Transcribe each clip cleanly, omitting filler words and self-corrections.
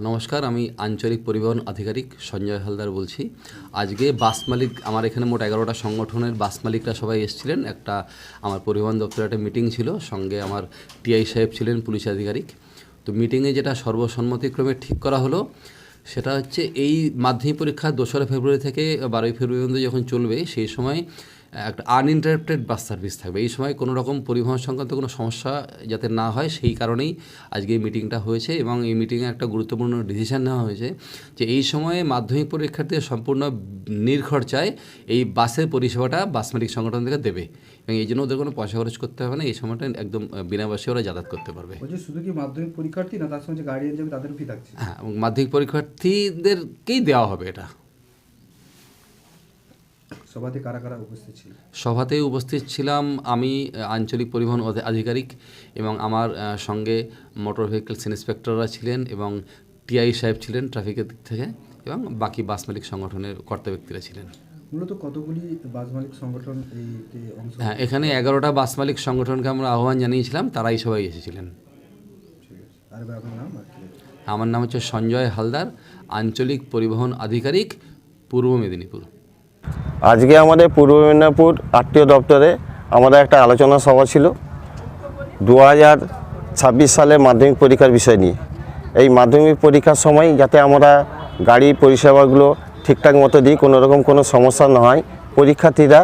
নমস্কার, আমি আঞ্চলিক পরিবহন আধিকারিক সঞ্জয় হালদার বলছি। আজকে বাস মালিক আমার এখানে মোট 11টা সংগঠনের বাস মালিকরা সবাই এসেছিলেন। একটা আমার পরিবহন দপ্তরে একটা মিটিং ছিল, সঙ্গে আমার টিআই সাহেব ছিলেন, পুলিশ আধিকারিক। তো মিটিংয়ে যেটা সর্বসম্মতিক্রমে ঠিক করা হলো সেটা হচ্ছে এই মাধ্যমিক পরীক্ষা 2রা ফেব্রুয়ারি থেকে 12ই ফেব্রুয়ারি পর্যন্ত যখন চলবে, সেই সময় একটা আনইন্টারাপ্টেড বাস সার্ভিস থাকবে। এই সময় কোনো রকম পরিবহন সংক্রান্ত কোনো সমস্যা যাতে না হয়, সেই কারণেই আজকে এই মিটিংটা হয়েছে। এবং এই মিটিংয়ে একটা গুরুত্বপূর্ণ ডিসিশন নেওয়া হয়েছে যে এই সময়ে মাধ্যমিক পরীক্ষার্থীদের সম্পূর্ণ নির্খরচায় এই বাসের পরিষেবাটা বাস মালিক সংগঠন থেকে দেবে, এবং এই জন্য ওদের কোনো পয়সা খরচ করতে হবে না। এই সময়টা একদম বিনা পয়সায় ওরা যাতায়াত করতে পারবে। শুধু কি মাধ্যমিক পরীক্ষার্থী না, তার সঙ্গে গার্ডিয়ান যাবে, তাদেরও ফি থাকছে? হ্যাঁ, এবং মাধ্যমিক পরীক্ষার্থীদেরকেই দেওয়া হবে এটা। সভাতে কারা কারা উপস্থিত ছিল? সভাতে উপস্থিত ছিলাম আমি, আঞ্চলিক পরিবহন আধিকারিক, এবং আমার সঙ্গে মোটর ভেহিকলস ইন্সপেক্টররা ছিলেন, এবং টিআই সাহেব ছিলেন ট্রাফিকের দিক থেকে, এবং বাকি বাস মালিক সংগঠনের কর্তা ব্যক্তিরা ছিলেন। মূলত কতগুলি বাস মালিক সংগঠন এইতে অংশ? হ্যাঁ, এখানে 11টা বাস মালিক সংগঠনকে আমরা আহ্বান জানিয়েছিলাম, তারাই সবাই এসেছিলেন। আর আপনার নাম? আমার নাম হচ্ছে সঞ্জয় হালদার, আঞ্চলিক পরিবহন আধিকারিক, পূর্ব মেদিনীপুর। আজকে আমাদের পূর্ব মেদিনীপুর আরটিও দপ্তরে আমাদের একটা আলোচনা সভা ছিল 2026 সালে মাধ্যমিক পরীক্ষার বিষয় নিয়ে। এই মাধ্যমিক পরীক্ষার সময় যাতে আমরা গাড়ি পরিষেবাগুলো ঠিকঠাক মতো দিই, কোনো রকম কোনো সমস্যা না হয়, পরীক্ষার্থীরা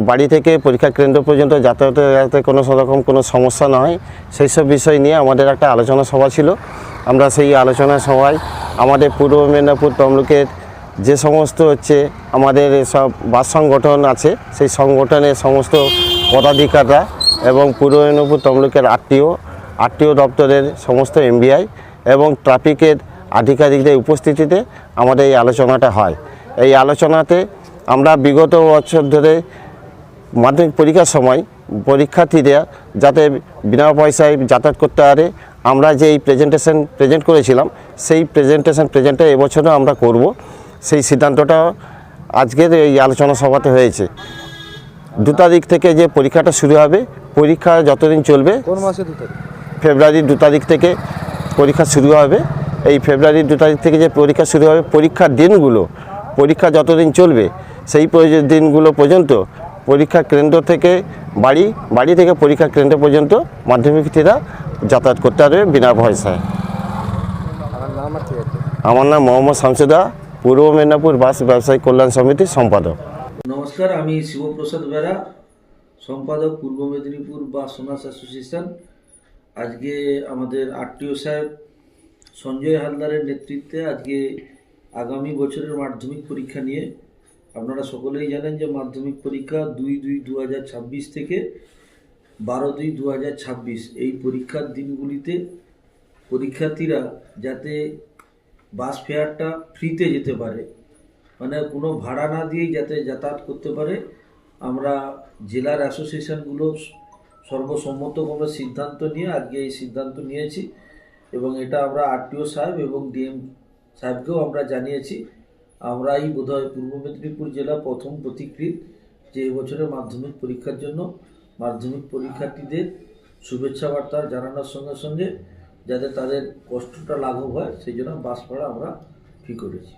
বাড়ি থেকে পরীক্ষা কেন্দ্র পর্যন্ত যাতায়াতে যাতে কোনো রকম কোনো সমস্যা না হয়, সেই সব বিষয় নিয়ে আমাদের একটা আলোচনা সভা ছিল। আমরা সেই আলোচনা সভায় আমাদের পূর্ব মেদিনীপুর তমলুকের যে সমস্ত আমাদের সব বাস সংগঠন আছে, সেই সংগঠনের সমস্ত পদাধিকাররা এবং পূর্ব মেদিনীপুর তমলুকের আরটিও দপ্তরের সমস্ত এমবিআই এবং ট্রাফিকের আধিকারিকদের উপস্থিতিতে আমাদের এই আলোচনাটা হয়। এই আলোচনাতে আমরা বিগত বছর ধরে মাধ্যমিক পরীক্ষার সময় পরীক্ষার্থীরা যাতে বিনা পয়সায় যাতায়াত করতে পারে, আমরা যে এই প্রেজেন্ট করেছিলাম, সেই প্রেজেন্টটা এবছরও আমরা করব। সেই সিদ্ধান্তটা আজকের এই আলোচনা সভাতে হয়েছে। 2 তারিখ থেকে যে পরীক্ষাটা শুরু হবে, পরীক্ষা যতদিন চলবে, কোন মাসে 2 তারিখ? ফেব্রুয়ারির 2 তারিখ থেকে পরীক্ষা শুরু হবে। এই ফেব্রুয়ারির 2 তারিখ থেকে যে পরীক্ষা শুরু হবে, পরীক্ষার দিনগুলো, পরীক্ষা যতদিন চলবে সেই দিনগুলো পর্যন্ত পরীক্ষা কেন্দ্র থেকে বাড়ি থেকে পরীক্ষা কেন্দ্র পর্যন্ত মাধ্যমিকরা যাতায়াত করতে পারবে বিনা পয়সায়। আমার নাম মোহাম্মদ শামসুদা, পূর্ব মেদিনীপুর বাস ব্যবসায়ী কল্যাণ সমিতির সম্পাদক। নমস্কার, আমি শিবপ্রসাদ বেরা, সম্পাদক পূর্ব মেদিনীপুর বাস ওনার্স অ্যাসোসিয়েশন। আজকে আমাদের আরটিও সাহেব সঞ্জয় হালদারের নেতৃত্বে আজকে আগামী বছরের মাধ্যমিক পরীক্ষা নিয়ে, আপনারা সকলেই জানেন যে মাধ্যমিক পরীক্ষা 2/2/2026 থেকে 12/2/2026 এই পরীক্ষার দিনগুলিতে পরীক্ষার্থীরা যাতে বাস ফেয়ারটা ফ্রিতে যেতে পারে, মানে কোনো ভাড়া না দিয়েই যাতে যাতায়াত করতে পারে, আমরা জেলার অ্যাসোসিয়েশনগুলো সর্বসম্মতভাবে সিদ্ধান্ত নিয়ে আজকে এই সিদ্ধান্ত নিয়েছি, এবং এটা আমরা আরটিও সাহেব এবং ডিএম সাহেবকেও আমরা জানিয়েছি। আমরাই বোধহয় পূর্ব মেদিনীপুর জেলা প্রথম পথিকৃৎ যে এবছরের মাধ্যমিক পরীক্ষার জন্য মাধ্যমিক পরীক্ষার্থীদের শুভেচ্ছা বার্তা জানানোর সঙ্গে সঙ্গে যাতে তাদের কষ্টটা লাঘব হয়, সেই জন্য বাস ভাড়া আমরা ফি করেছি।